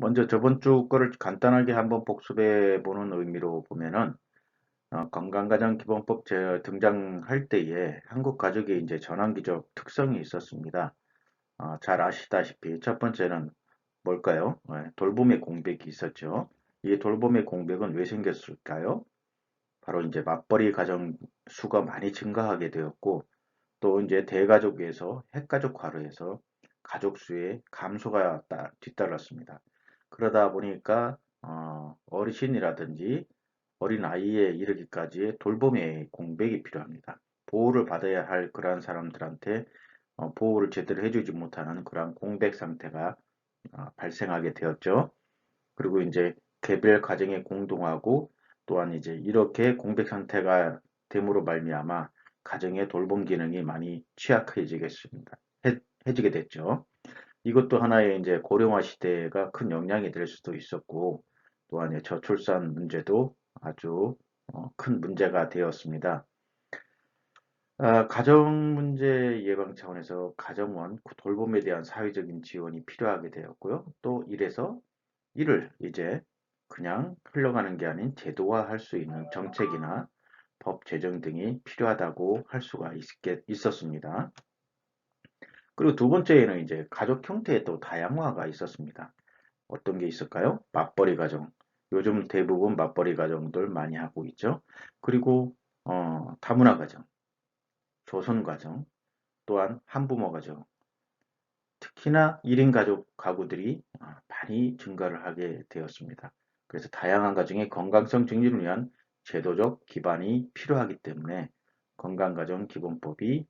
먼저 저번 주 거를 간단하게 한번 복습해 보는 의미로 보면은 건강가정기본법 등장할 때에 한국 가족의 이제 전환기적 특성이 있었습니다. 잘 아시다시피 첫 번째는 뭘까요? 돌봄의 공백이 있었죠. 이 돌봄의 공백은 왜 생겼을까요? 바로 이제 맞벌이 가정 수가 많이 증가하게 되었고 또 이제 대가족에서 핵가족화로 해서 가족 수의 감소가 뒤따랐습니다. 그러다 보니까 어르신이라든지 어린 아이에 이르기까지의 돌봄의 공백이 필요합니다. 보호를 받아야 할 그러한 사람들한테 보호를 제대로 해주지 못하는 그러한 공백 상태가 발생하게 되었죠. 그리고 이제 개별 가정에 공동하고 또한 이제 이렇게 공백 상태가 됨으로 말미암아 가정의 돌봄 기능이 많이 취약해지겠습니다. 해지게 됐죠. 이것도 하나의 이제 고령화 시대가 큰 영향이 될 수도 있었고 또한 저출산 문제도 아주 큰 문제가 되었습니다. 가정 문제 예방 차원에서 가정원 돌봄에 대한 사회적인 지원이 필요하게 되었고요. 또 이래서 이를 이제 그냥 흘러가는 게 아닌 제도화할 수 있는 정책이나 법 제정 등이 필요하다고 할 수가 있었습니다. 그리고 두 번째에는 이제 가족 형태의 또 다양화가 있었습니다. 어떤 게 있을까요? 맞벌이 가정. 요즘 대부분 맞벌이 가정들 많이 하고 있죠. 그리고 다문화 가정, 조선 가정, 또한 한부모 가정, 특히나 1인 가족 가구들이 많이 증가를 하게 되었습니다. 그래서 다양한 가정의 건강성 증진을 위한 제도적 기반이 필요하기 때문에 건강가정기본법이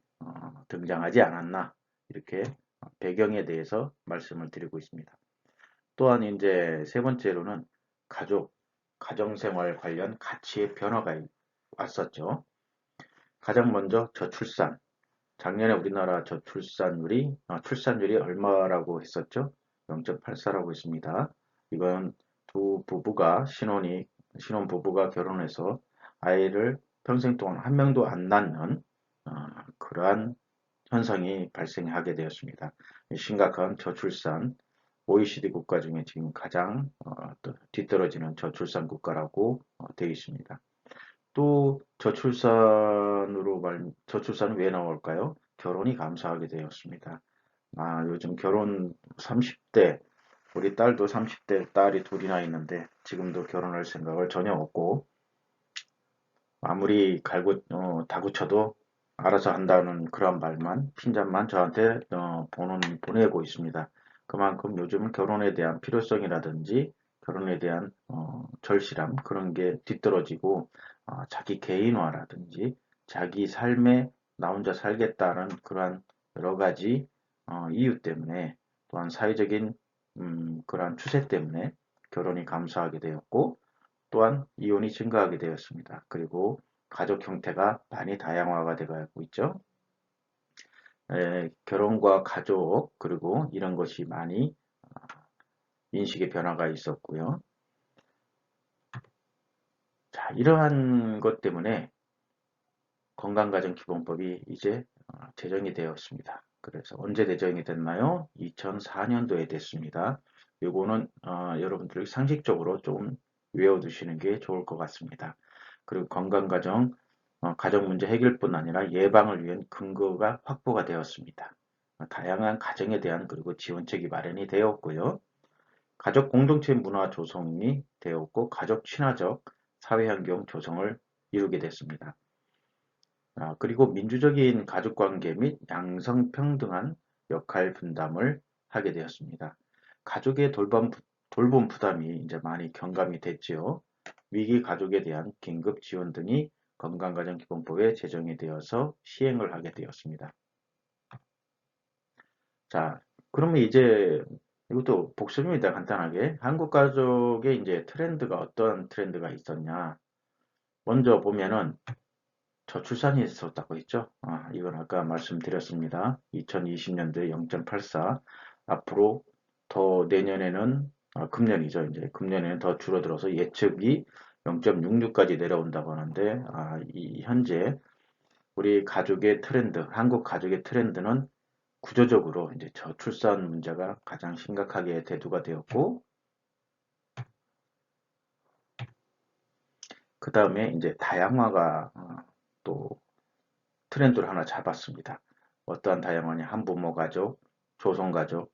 등장하지 않았나 이렇게 배경에 대해서 말씀을 드리고 있습니다. 또한 이제 세 번째로는 가족, 가정생활 관련 가치의 변화가 왔었죠. 가장 먼저 저출산. 작년에 우리나라 출산율이 얼마라고 했었죠? 0.84라고 했습니다. 이건 두 부부가 신혼 부부가 결혼해서 아이를 평생 동안 한 명도 안 낳는 어, 그러한 현상이 발생하게 되었습니다. 심각한 저출산, OECD 국가 중에 지금 가장 또 뒤떨어지는 저출산 국가라고 되어 있습니다. 또 저출산은 왜 나올까요? 결혼이 감소하게 되었습니다. 요즘 결혼 30대, 우리 딸도 30대 딸이 둘이나 있는데 지금도 결혼할 생각을 전혀 없고 아무리 다구쳐도 알아서 한다는 그런 말만 핀잔만 저한테 보내고 있습니다. 그만큼 요즘은 결혼에 대한 필요성이라든지 결혼에 대한 절실함 그런 게 뒤떨어지고 자기 개인화라든지 자기 삶에 나 혼자 살겠다는 그러한 여러 가지 이유 때문에 또한 사회적인 그러한 추세 때문에 결혼이 감소하게 되었고 또한 이혼이 증가하게 되었습니다. 그리고 가족 형태가 많이 다양화가 되고 있죠. 결혼과 가족 그리고 이런 것이 많이 인식의 변화가 있었고요. 자, 이러한 것 때문에 건강가정기본법이 이제 제정이 되었습니다. 그래서 언제 제정이 됐나요? 2004년도에 됐습니다. 요거는 여러분들이 상식적으로 좀 외워두시는 게 좋을 것 같습니다. 그리고 건강가정, 가정 문제 해결뿐 아니라 예방을 위한 근거가 확보가 되었습니다. 다양한 가정에 대한 그리고 지원책이 마련이 되었고요. 가족 공동체 문화 조성이 되었고 가족 친화적 사회환경 조성을 이루게 됐습니다. 그리고 민주적인 가족관계 및 양성평등한 역할 분담을 하게 되었습니다. 가족의 돌봄 부담이 이제 많이 경감이 됐지요. 위기 가족에 대한 긴급 지원 등이 건강가정기본법에 제정이 되어서 시행을 하게 되었습니다. 자, 그러면 이제 이것도 복습입니다. 간단하게. 한국 가족의 이제 트렌드가 어떤 트렌드가 있었냐. 먼저 보면은 저출산이 있었다고 했죠. 이건 아까 말씀드렸습니다. 2020년도에 0.84. 앞으로 더 내년에는, 금년이죠. 이제 금년에는 더 줄어들어서 예측이 0.66까지 내려온다고 하는데, 이 현재 우리 가족의 트렌드, 한국 가족의 트렌드는 구조적으로 이제 저출산 문제가 가장 심각하게 대두가 되었고, 그 다음에 이제 다양화가 또 트렌드를 하나 잡았습니다. 어떠한 다양화냐? 한부모 가족, 조성 가족,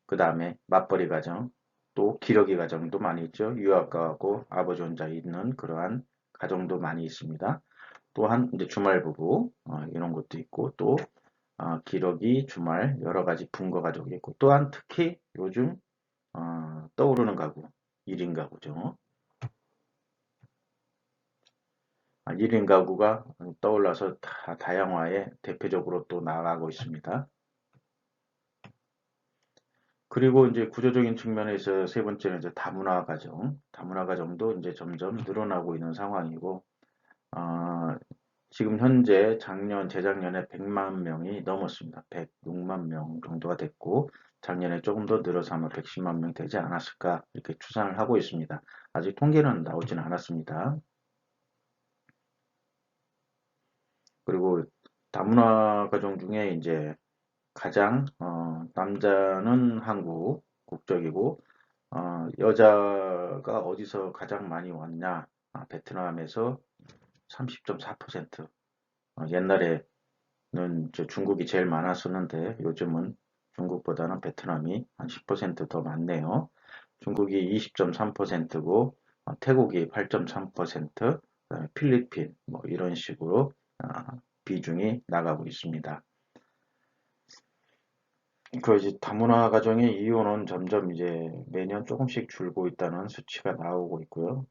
그 다음에 맞벌이 가정, 또 기러기 가정도 많이 있죠. 유학가하고 아버지 혼자 있는 그러한 가정도 많이 있습니다. 또한 이제 주말 부부 이런 것도 있고 또 기러기, 주말 여러 가지 분거 가족이 있고 또한 특히 요즘 떠오르는 가구 1인 가구죠. 1인 가구가 떠올라서 다양화에 대표적으로 또 나아가고 있습니다. 그리고 이제 구조적인 측면에서 세 번째는 이제 다문화 가정, 다문화 가정도 이제 점점 늘어나고 있는 상황이고, 어, 지금 현재 작년, 재작년에 100만 명이 넘었습니다. 106만 명 정도가 됐고, 작년에 조금 더 늘어서 아마 110만 명 되지 않았을까 이렇게 추산을 하고 있습니다. 아직 통계는 나오진 않았습니다. 그리고 다문화 가정 중에 이제 가장 남자는 한국 국적이고 여자가 어디서 가장 많이 왔냐? 베트남에서 30.4%. 옛날에는 중국이 제일 많았었는데 요즘은 중국보다는 베트남이 한 10%더 많네요. 중국이 20.3%고 태국이 8.3%, 그다음에 필리핀 뭐 이런 식으로 비중이 나가고 있습니다. 그 이제 다문화 가정의 이혼은 점점 이제 매년 조금씩 줄고 있다는 수치가 나오고 있고요.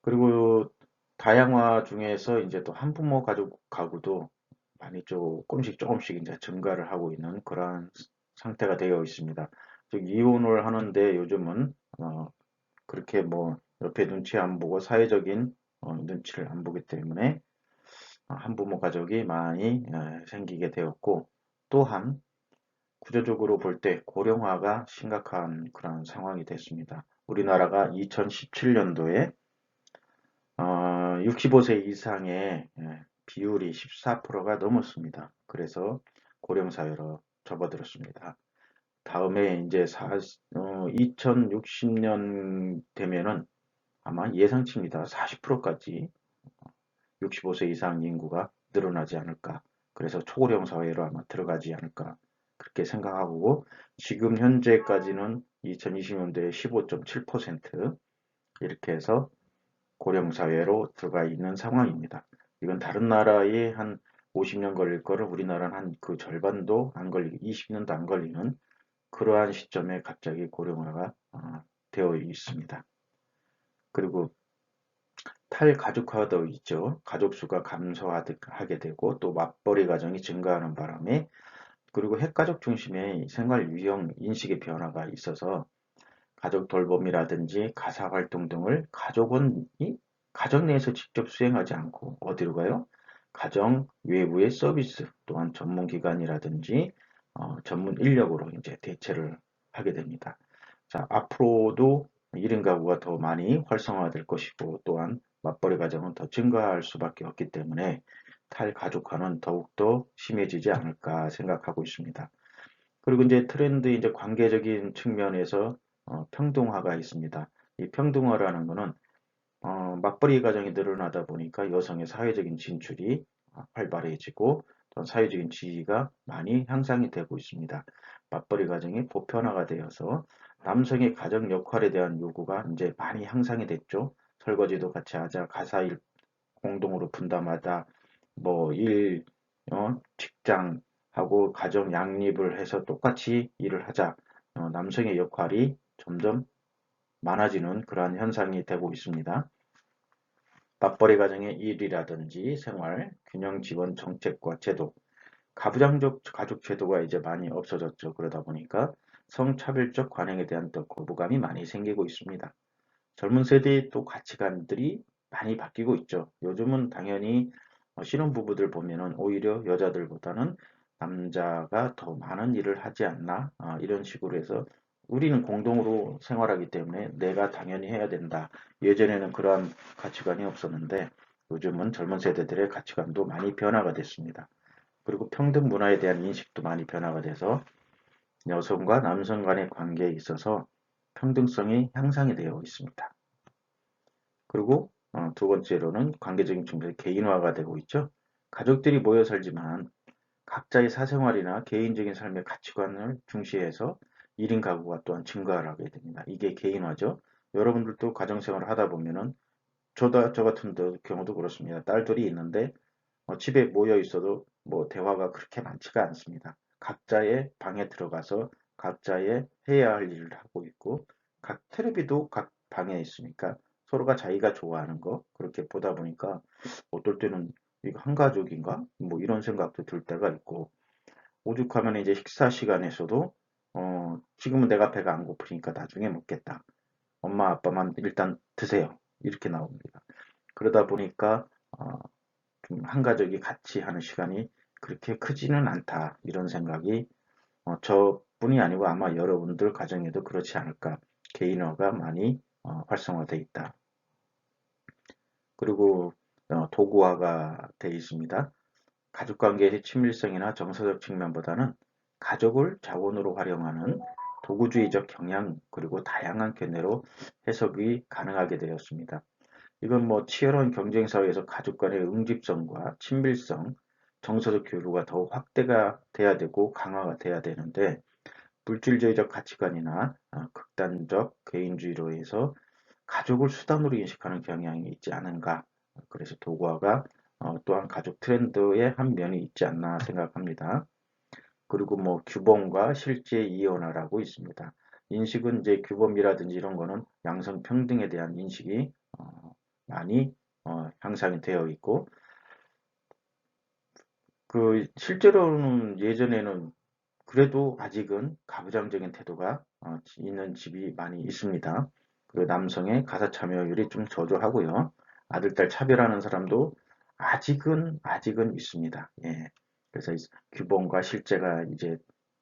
그리고 다양화 중에서 이제 또 한부모 가족 가구도 많이 조금씩 이제 증가를 하고 있는 그러한 상태가 되어 있습니다. 즉 이혼을 하는데 요즘은 그렇게 뭐 옆에 눈치 안 보고 사회적인 눈치를 안 보기 때문에 한부모 가족이 많이 생기게 되었고 또한 구조적으로 볼 때 고령화가 심각한 그런 상황이 됐습니다. 우리나라가 2017년도에 65세 이상의 비율이 14%가 넘었습니다. 그래서 고령사회로 접어들었습니다. 다음에 이제 2060년 되면은 아마 예상치입니다. 40%까지 65세 이상 인구가 늘어나지 않을까. 그래서 초고령 사회로 아마 들어가지 않을까. 그렇게 생각하고 지금 현재까지는 2020년도에 15.7% 이렇게 해서 고령 사회로 들어가 있는 상황입니다. 이건 다른 나라에 한 50년 걸릴 거를 우리나라는 한 그 절반도 안 걸리고 20년도 안 걸리는 그러한 시점에 갑자기 고령화가 되어 있습니다. 그리고 탈가족화도 있죠. 가족 수가 감소하게 되고 또 맞벌이 가정이 증가하는 바람에 그리고 핵가족 중심의 생활 유형 인식의 변화가 있어서 가족 돌봄이라든지 가사 활동 등을 가족원이 가정 내에서 직접 수행하지 않고 어디로 가요? 가정 외부의 서비스 또한 전문 기관이라든지 전문 인력으로 이제 대체를 하게 됩니다. 자, 앞으로도 1인 가구가 더 많이 활성화될 것이고 또한 맞벌이 가정은 더 증가할 수밖에 없기 때문에 탈가족화는 더욱더 심해지지 않을까 생각하고 있습니다. 그리고 이제 트렌드 이제 관계적인 측면에서 평등화가 있습니다. 이 평등화라는 것은 맞벌이 가정이 늘어나다 보니까 여성의 사회적인 진출이 활발해지고 또 사회적인 지위가 많이 향상이 되고 있습니다. 맞벌이 가정이 보편화가 되어서 남성의 가정 역할에 대한 요구가 이제 많이 향상이 됐죠. 설거지도 같이 하자, 가사일 공동으로 분담하다, 뭐 직장하고 가정 양립을 해서 똑같이 일을 하자. 남성의 역할이 점점 많아지는 그러한 현상이 되고 있습니다. 맞벌이 가정의 일이라든지 생활, 균형 지원 정책과 제도, 가부장적 가족 제도가 이제 많이 없어졌죠. 그러다 보니까 성차별적 관행에 대한 또 거부감이 많이 생기고 있습니다. 젊은 세대의 또 가치관들이 많이 바뀌고 있죠. 요즘은 당연히 신혼부부들 보면은 오히려 여자들보다는 남자가 더 많은 일을 하지 않나 이런 식으로 해서 우리는 공동으로 생활하기 때문에 내가 당연히 해야 된다. 예전에는 그러한 가치관이 없었는데 요즘은 젊은 세대들의 가치관도 많이 변화가 됐습니다. 그리고 평등 문화에 대한 인식도 많이 변화가 돼서 여성과 남성 간의 관계에 있어서 평등성이 향상이 되어 있습니다. 그리고 두 번째로는 관계적인 중심이 개인화가 되고 있죠. 가족들이 모여 살지만 각자의 사생활이나 개인적인 삶의 가치관을 중시해서 1인 가구가 또한 증가를 하게 됩니다. 이게 개인화죠. 여러분들도 가정생활을 하다 보면은 저 같은 경우도 그렇습니다. 딸들이 있는데 집에 모여 있어도 뭐 대화가 그렇게 많지가 않습니다. 각자의 방에 들어가서 각자의 해야 할 일을 하고 있고 각 테레비도 각 방에 있으니까 서로가 자기가 좋아하는 거 그렇게 보다 보니까 어떨 때는 이거 한 가족인가? 뭐 이런 생각도 들 때가 있고 오죽하면 이제 식사 시간에서도 지금은 내가 배가 안 고프니까 나중에 먹겠다. 엄마 아빠만 일단 드세요. 이렇게 나옵니다. 그러다 보니까 좀 한 가족이 같이 하는 시간이 그렇게 크지는 않다. 이런 생각이 저뿐이 아니고 아마 여러분들 가정에도 그렇지 않을까. 개인화가 많이 활성화되어 있다. 그리고 도구화가 되어 있습니다. 가족관계의 친밀성이나 정서적 측면보다는 가족을 자원으로 활용하는 도구주의적 경향 그리고 다양한 견해로 해석이 가능하게 되었습니다. 이건 뭐 치열한 경쟁 사회에서 가족 간의 응집성과 친밀성, 정서적 교류가 더욱 확대가 돼야 되고 강화가 돼야 되는데 물질주의적 가치관이나 극단적 개인주의로 해서 가족을 수단으로 인식하는 경향이 있지 않은가. 그래서 도구화가 또한 가족 트렌드의 한 면이 있지 않나 생각합니다. 그리고 뭐 규범과 실제 이원화라고 있습니다. 인식은 이제 규범이라든지 이런 거는 양성평등에 대한 인식이 많이 향상이 되어 있고 그 실제로는 예전에는 그래도 아직은 가부장적인 태도가 있는 집이 많이 있습니다. 그리고 남성의 가사 참여율이 좀 저조하고요. 아들, 딸 차별하는 사람도 아직은 있습니다. 예. 그래서 규범과 실제가 이제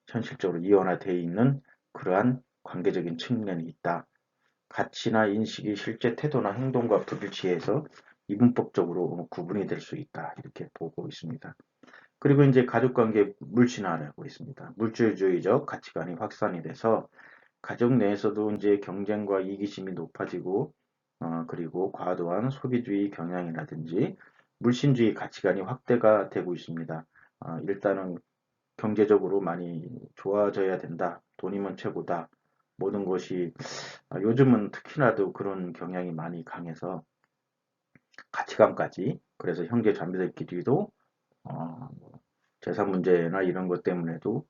현실적으로 이원화되어 있는 그러한 관계적인 측면이 있다. 가치나 인식이 실제 태도나 행동과 불일치해서 이분법적으로 구분이 될 수 있다. 이렇게 보고 있습니다. 그리고 이제 가족관계 물친화라고 있습니다. 물질주의적 가치관이 확산이 돼서 가족 내에서도 이제 경쟁과 이기심이 높아지고 그리고 과도한 소비주의 경향이라든지 물신주의 가치관이 확대가 되고 있습니다. 일단은 경제적으로 많이 좋아져야 된다. 돈이면 최고다. 모든 것이 요즘은 특히나도 그런 경향이 많이 강해서 가치관까지 그래서 형제 자매들끼리도 뭐 재산 문제나 이런 것 때문에도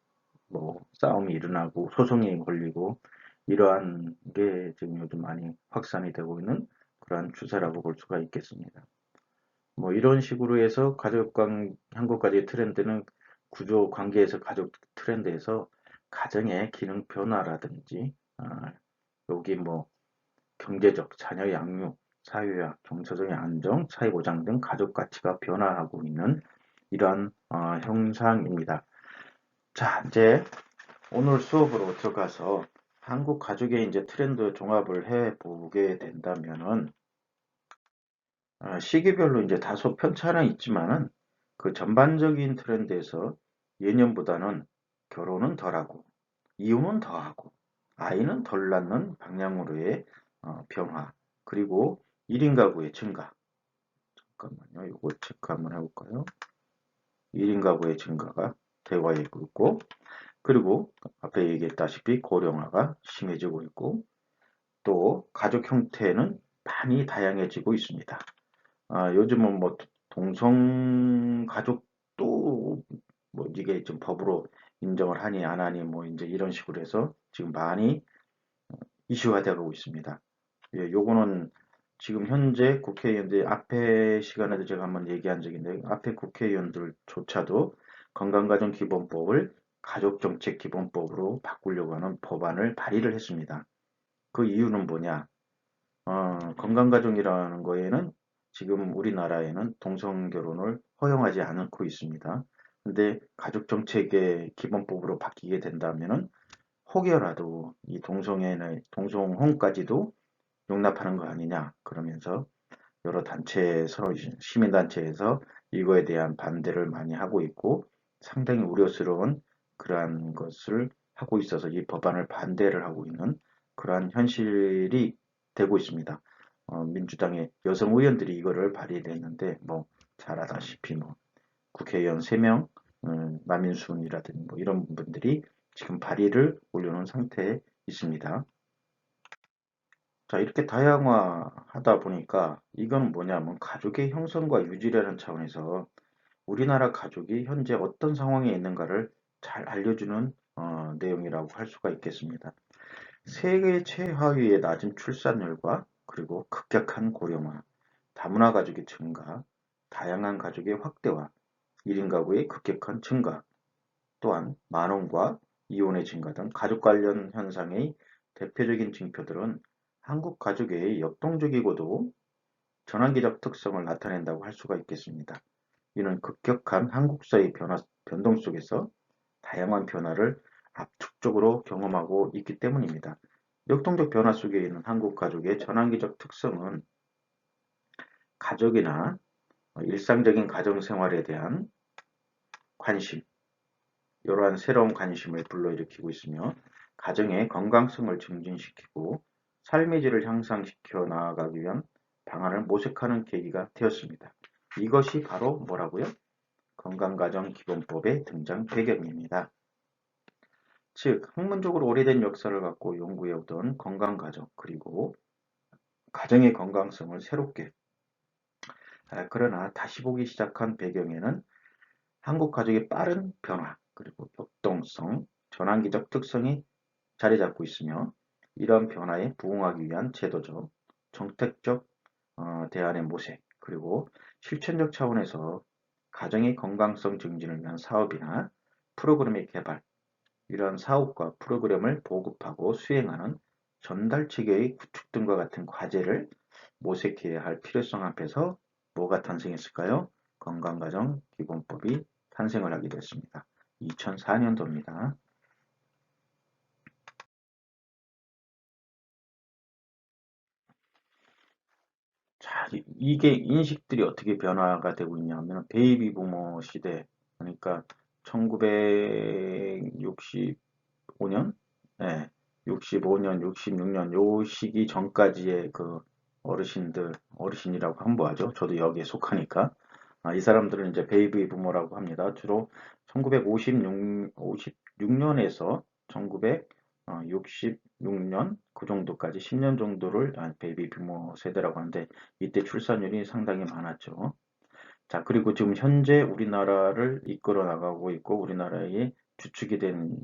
뭐 싸움이 일어나고 소송이 걸리고 이러한 게 지금 요즘 많이 확산이 되고 있는 그러한 추세라고 볼 수가 있겠습니다. 뭐 이런 식으로 해서 한국 가족의 트렌드는 구조 관계에서 가족 트렌드에서 가정의 기능 변화라든지 여기 뭐 경제적 자녀 양육, 사회학, 정서적인 안정, 사회 보장 등 가족 가치가 변화하고 있는 이러한 형상입니다. 자, 이제 오늘 수업으로 들어가서 한국 가족의 이제 트렌드 종합을 해 보게 된다면은 시기별로 이제 다소 편차는 있지만은 그 전반적인 트렌드에서 예년보다는 결혼은 덜하고 이혼은 더하고 아이는 덜 낳는 방향으로의 변화 그리고 1인 가구의 증가 잠깐만요. 이거 체크 한번 해볼까요? 1인 가구의 증가가 되고 있고 그리고 앞에 얘기했다시피 고령화가 심해지고 있고 또 가족 형태는 많이 다양해지고 있습니다. 요즘은 뭐 동성 가족도 뭐 이게 좀 법으로 인정을 하니 안 하니 뭐 이제 이런 식으로 해서 지금 많이 이슈가 되고 있습니다. 예, 요거는 지금 현재 국회의원들 앞에 시간에도 제가 한번 얘기한 적이 있는데 앞에 국회의원들조차도 건강가정기본법을 가족정책기본법으로 바꾸려고 하는 법안을 발의를 했습니다. 그 이유는 뭐냐? 건강가정이라는 거에는 지금 우리나라에는 동성결혼을 허용하지 않고 있습니다. 근데 가족정책의 기본법으로 바뀌게 된다면은 혹여라도 이 동성혼까지도 용납하는 거 아니냐 그러면서 여러 단체, 시민단체에서 이거에 대한 반대를 많이 하고 있고 상당히 우려스러운 그러한 것을 하고 있어서 이 법안을 반대를 하고 있는 그러한 현실이 되고 있습니다. 민주당의 여성 의원들이 이거를 발의했는데 뭐 잘 아다시피 뭐 국회의원 3명, 마민수이라든지 뭐 이런 분들이 지금 발의를 올려놓은 상태에 있습니다. 자, 이렇게 다양화하다 보니까 이건 뭐냐면 가족의 형성과 유지라는 차원에서 우리나라 가족이 현재 어떤 상황에 있는가를 잘 알려주는 내용이라고 할 수가 있겠습니다. 세계 최하위의 낮은 출산율과 그리고 급격한 고령화, 다문화 가족의 증가, 다양한 가족의 확대와 1인 가구의 급격한 증가, 또한 만원과 이혼의 증가 등 가족 관련 현상의 대표적인 징표들은 한국 가족의 역동적이고도 전환기적 특성을 나타낸다고 할 수가 있겠습니다. 이는 급격한 한국 사회 변동 속에서 다양한 변화를 압축적으로 경험하고 있기 때문입니다. 역동적 변화 속에 있는 한국 가족의 전환기적 특성은 가족이나 일상적인 가정 생활에 대한 관심, 이러한 새로운 관심을 불러일으키고 있으며 가정의 건강성을 증진시키고 삶의 질을 향상시켜 나아가기 위한 방안을 모색하는 계기가 되었습니다. 이것이 바로 뭐라고요? 건강가정기본법의 등장 배경입니다. 즉, 학문적으로 오래된 역사를 갖고 연구해오던 건강가정 그리고 가정의 건강성을 새롭게 그러나 다시 보기 시작한 배경에는 한국 가족의 빠른 변화 그리고 역동성, 전환기적 특성이 자리 잡고 있으며 이런 변화에 부응하기 위한 제도적, 정책적 대안의 모색 그리고 실천적 차원에서 가정의 건강성 증진을 위한 사업이나 프로그램의 개발, 이러한 사업과 프로그램을 보급하고 수행하는 전달체계의 구축 등과 같은 과제를 모색해야 할 필요성 앞에서 뭐가 탄생했을까요? 건강가정기본법이 탄생을 하게 됐습니다. 2004년도입니다. 자, 이게 인식들이 어떻게 변화가 되고 있냐면 베이비 부모 시대, 그러니까 1965년, 네, 65년, 66년 요 시기 전까지의 그 어르신이라고 함부하죠. 저도 여기에 속하니까. 이 사람들은 이제 베이비 부모라고 합니다. 주로 1956년에서 1966년 그 정도까지 10년 정도를 베이비 부모 세대라고 하는데 이때 출산율이 상당히 많았죠. 자, 그리고 지금 현재 우리나라를 이끌어 나가고 있고 우리나라의 주축이 된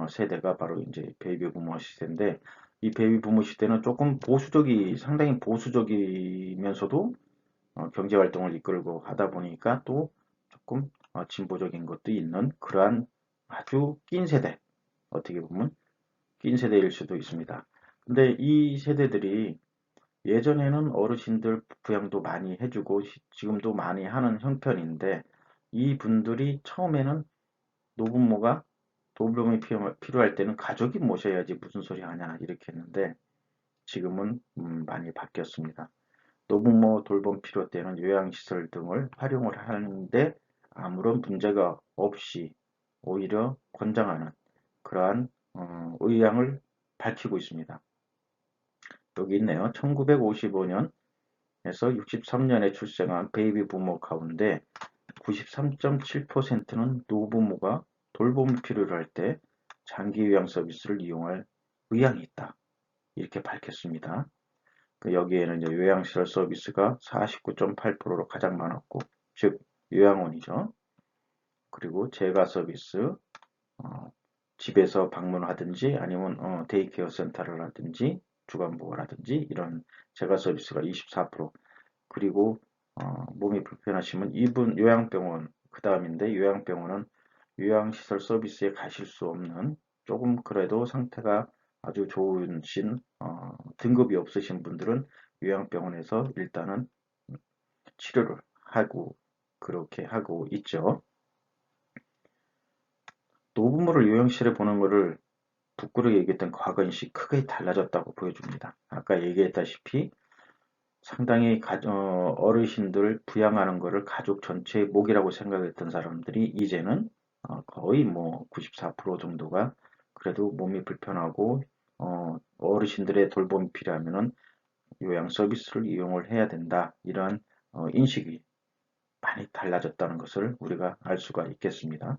세대가 바로 이제 베이비 부모 시대인데 이 베이비 부모 시대는 조금 상당히 보수적이면서도 경제 활동을 이끌고 하다 보니까 또 조금 진보적인 것도 있는 그러한 아주 낀 세대, 어떻게 보면 낀 세대일 수도 있습니다. 근데 이 세대들이 예전에는 어르신들 부양도 많이 해주고 지금도 많이 하는 형편인데 이 분들이 처음에는 노부모가 돌봄이 필요할 때는 가족이 모셔야지 무슨 소리 하냐 이렇게 했는데 지금은 많이 바뀌었습니다. 노부모 돌봄 필요 때는 요양시설 등을 활용을 하는데 아무런 문제가 없이 오히려 권장하는 그러한 의향을 밝히고 있습니다. 여기 있네요. 1955년에서 63년에 출생한 베이비 부모 가운데 93.7%는 노부모가 돌봄을 필요로 할 때 장기 요양 서비스를 이용할 의향이 있다. 이렇게 밝혔습니다. 여기에는 이제 요양시설 서비스가 49.8%로 가장 많았고, 즉 요양원이죠. 그리고 재가 서비스, 어, 집에서 방문하든지 아니면 데이케어 센터를 하든지 주간보호라든지 이런 재가 서비스가 24%, 그리고 몸이 불편하시면 이분 요양병원 그 다음인데 요양병원은 요양시설 서비스에 가실 수 없는 조금 그래도 상태가 아주 좋으신 등급이 없으신 분들은 요양병원에서 일단은 치료를 하고 그렇게 하고 있죠. 노부모를 요양실에 보는 것을 부끄러게 얘기했던 과거인식 크게 달라졌다고 보여줍니다. 아까 얘기했다시피 상당히 어르신들 부양하는 것을 가족 전체의 몫이라고 생각했던 사람들이 이제는 거의 뭐 94% 정도가 그래도 몸이 불편하고 어르신들의 돌봄이 필요하면은 요양 서비스를 이용을 해야 된다. 이러한 인식이 많이 달라졌다는 것을 우리가 알 수가 있겠습니다.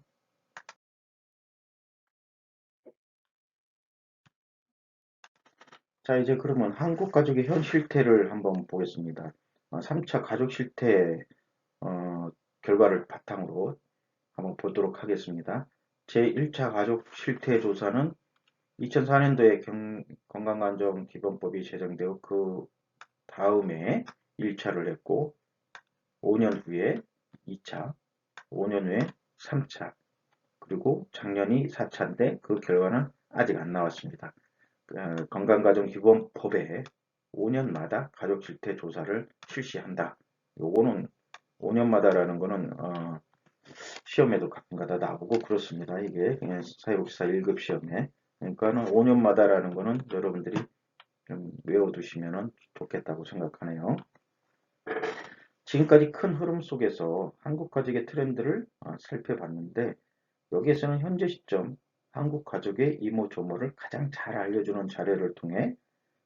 자, 이제 그러면 한국 가족의 현 실태를 한번 보겠습니다. 3차 가족 실태 결과를 바탕으로 한번 보도록 하겠습니다. 제1차 가족 실태 조사는 2004년도에 건강안전기본법이 제정되어 그 다음에 1차를 했고 5년 후에 2차, 5년 후에 3차, 그리고 작년이 4차인데 그 결과는 아직 안 나왔습니다. 건강가정기본법에 5년마다 가족 실태 조사를 실시한다. 요거는 5년마다라는 거는 시험에도 가끔가다 나오고 그렇습니다. 이게 그냥 사회복지사 1급 시험에. 그러니까는 5년마다라는 거는 여러분들이 좀 외워두시면 좋겠다고 생각하네요. 지금까지 큰 흐름 속에서 한국 가족의 트렌드를 살펴봤는데 여기에서는 현재 시점 한국 가족의 이모저모를 가장 잘 알려주는 자료를 통해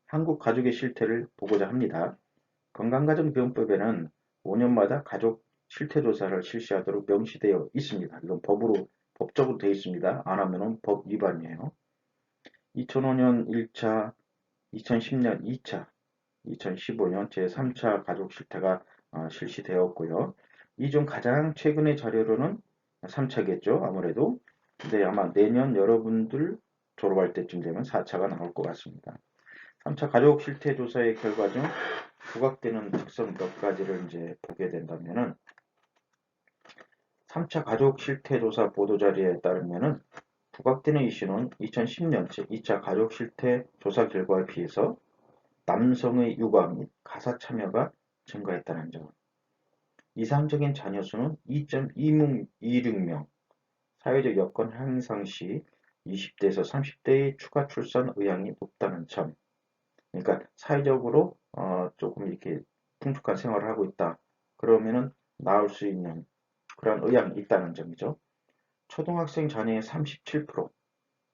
한국 가족의 실태를 보고자 합니다. 건강가정보험법에는 5년마다 가족 실태조사를 실시하도록 명시되어 있습니다. 이건 법적으로 되어 있습니다. 안 하면 법 위반이에요. 2005년 1차, 2010년 2차, 2015년 제3차 가족 실태가 실시되었고요. 이 중 가장 최근의 자료로는 3차겠죠. 아무래도. 근데 아마 내년 여러분들 졸업할 때쯤 되면 4차가 나올 것 같습니다. 3차 가족 실태 조사의 결과 중 부각되는 특성 몇 가지를 이제 보게 된다면은 3차 가족 실태 조사 보도 자료에 따르면은 부각되는 이슈는 2010년 즉 2차 가족 실태 조사 결과에 비해서 남성의 육아 및 가사 참여가 증가했다는 점. 이상적인 자녀 수는 2.26명, 사회적 여건 향상 시 20대에서 30대의 추가 출산 의향이 높다는 점. 그러니까 사회적으로 조금 이렇게 풍족한 생활을 하고 있다. 그러면은 나올 수 있는 그런 의향이 있다는 점이죠. 초등학생 자녀의 37%,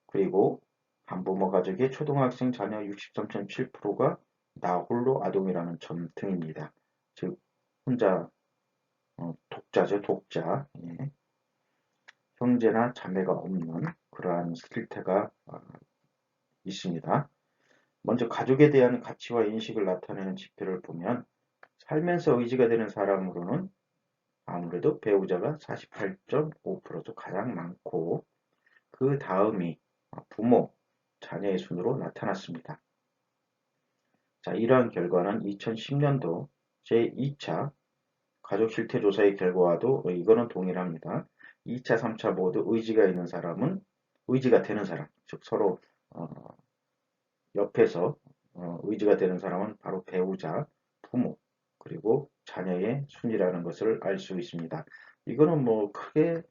그리고 한부모 가족의 초등학생 자녀 63.7%가 나 홀로 아동이라는 점 등입니다. 즉 혼자 독자죠, 독자. 예. 형제나 자매가 없는 그러한 실태가 있습니다. 먼저 가족에 대한 가치와 인식을 나타내는 지표를 보면 살면서 의지가 되는 사람으로는 아무래도 배우자가 48.5%도 가장 많고 그 다음이 부모, 자녀의 순으로 나타났습니다. 자, 이러한 결과는 2010년도 제2차 가족 실태 조사의 결과와도 이거는 동일합니다. 2차, 3차 모두 의지가 있는 사람은 의지가 되는 사람, 즉 서로 옆에서 의지가 되는 사람은 바로 배우자, 부모, 그리고 자녀의 순이라는 것을 알 수 있습니다. 이거는 뭐 크게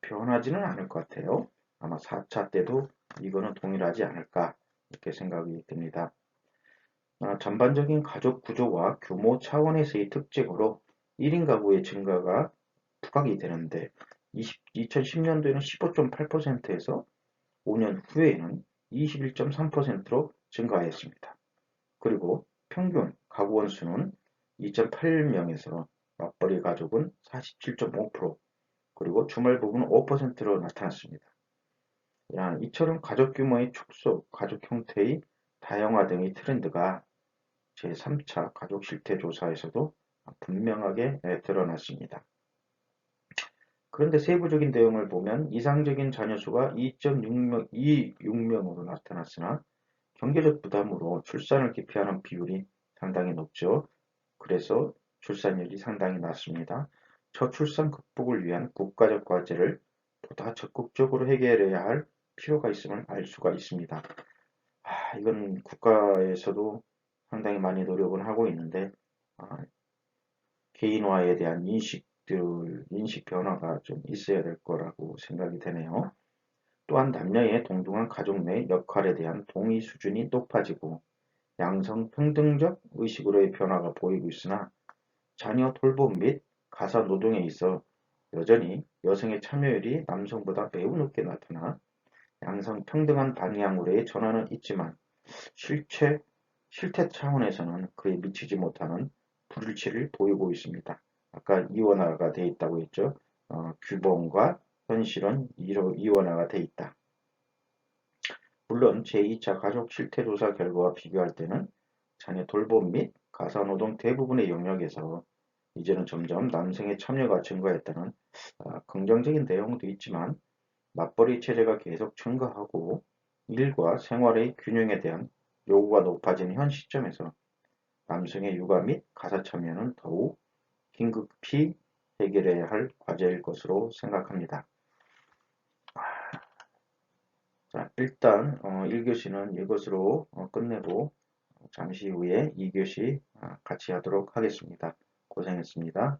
변하지는 않을 것 같아요. 아마 4차 때도 이거는 동일하지 않을까 이렇게 생각이 듭니다. 전반적인 가족 구조와 규모 차원에서의 특징으로 1인 가구의 증가가 부각이 되는데 2010년도에는 15.8%에서 5년 후에는 21.3%로 증가하였습니다. 그리고 평균 가구원 수는 2.8명에서 맞벌이 가족은 47.5%, 그리고 주말 부부는 5%로 나타났습니다. 이처럼 가족 규모의 축소, 가족 형태의 다양화 등의 트렌드가 제3차 가족 실태 조사에서도 분명하게 드러났습니다. 그런데 세부적인 내용을 보면 이상적인 자녀 수가 2.6명으로 나타났으나 경제적 부담으로 출산을 기피하는 비율이 상당히 높죠. 그래서 출산율이 상당히 낮습니다. 저출산 극복을 위한 국가적 과제를 보다 적극적으로 해결해야 할 필요가 있음을 알 수가 있습니다. 이건 국가에서도 상당히 많이 노력을 하고 있는데 개인화에 대한 인식 변화가 좀 있어야 될 거라고 생각이 되네요. 또한 남녀의 동등한 가족 내 역할에 대한 동의 수준이 높아지고 양성 평등적 의식으로의 변화가 보이고 있으나 자녀 돌봄 및 가사 노동에 있어 여전히 여성의 참여율이 남성보다 매우 높게 나타나 양성 평등한 방향으로의 전환은 있지만 실태 차원에서는 그에 미치지 못하는 불일치를 보이고 있습니다. 아까 이원화가 돼 있다고 했죠. 규범과 현실은 이원화가 돼 있다. 물론 제2차 가족 실태조사 결과와 비교할 때는 자녀 돌봄 및 가사노동 대부분의 영역에서 이제는 점점 남성의 참여가 증가했다는 긍정적인 내용도 있지만 맞벌이 체제가 계속 증가하고 일과 생활의 균형에 대한 요구가 높아지는 현 시점에서 남성의 육아 및 가사 참여는 더욱 긴급히 해결해야 할 과제일 것으로 생각합니다. 자, 일단 1교시는 이것으로 끝내고 잠시 후에 2교시 같이 하도록 하겠습니다. 고생했습니다.